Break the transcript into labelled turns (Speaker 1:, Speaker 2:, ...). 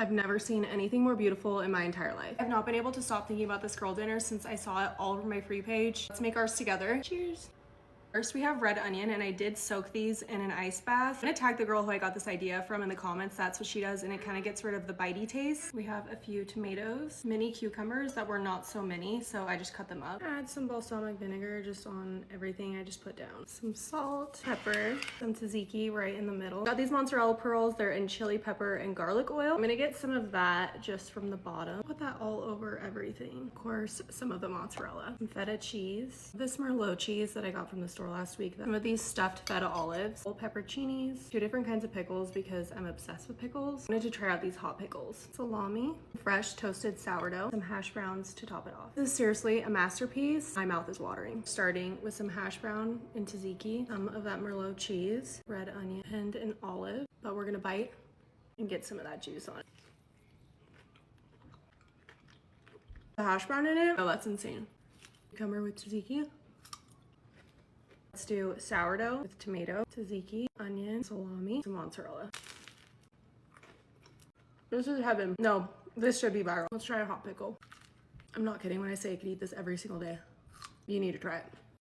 Speaker 1: I've never seen anything more beautiful in my entire life. I've not been able to stop thinking about this girl dinner since I saw it all over my free page. Let's make ours together. Cheers. First, we have red onion, and I did soak these in an ice bath. I'm gonna tag the girl who I got this idea from in the comments. That's what she does, and it kind of gets rid of the bitey taste. We have a few tomatoes, mini cucumbers that were not so mini, so I just cut them up. Add some balsamic vinegar just on everything I just put down. Some salt, pepper, some tzatziki right in the middle. Got these mozzarella pearls. They're in chili pepper and garlic oil. I'm gonna get some of that just from the bottom. Put that all over everything. Of course, some of the mozzarella. Some feta cheese. This Merlot cheese that I got from the store last week. Some of these stuffed feta olives, whole pepperoncinis, 2 different kinds of pickles because I'm obsessed with pickles. I wanted to try out these hot pickles. Salami, fresh toasted sourdough, some hash browns to top it off. This is seriously a masterpiece. My mouth is watering. Starting with some hash brown and tzatziki, some of that Merlot cheese, red onion, and an olive. But we're gonna bite and get some of that juice on it. The hash brown in it, oh, that's insane. Cucumber with tzatziki. Let's do sourdough with tomato, tzatziki, onion, salami, some mozzarella. This is heaven. No, this should be viral. Let's try a hot pickle. I'm not kidding when I say I could eat this every single day. You need to try it.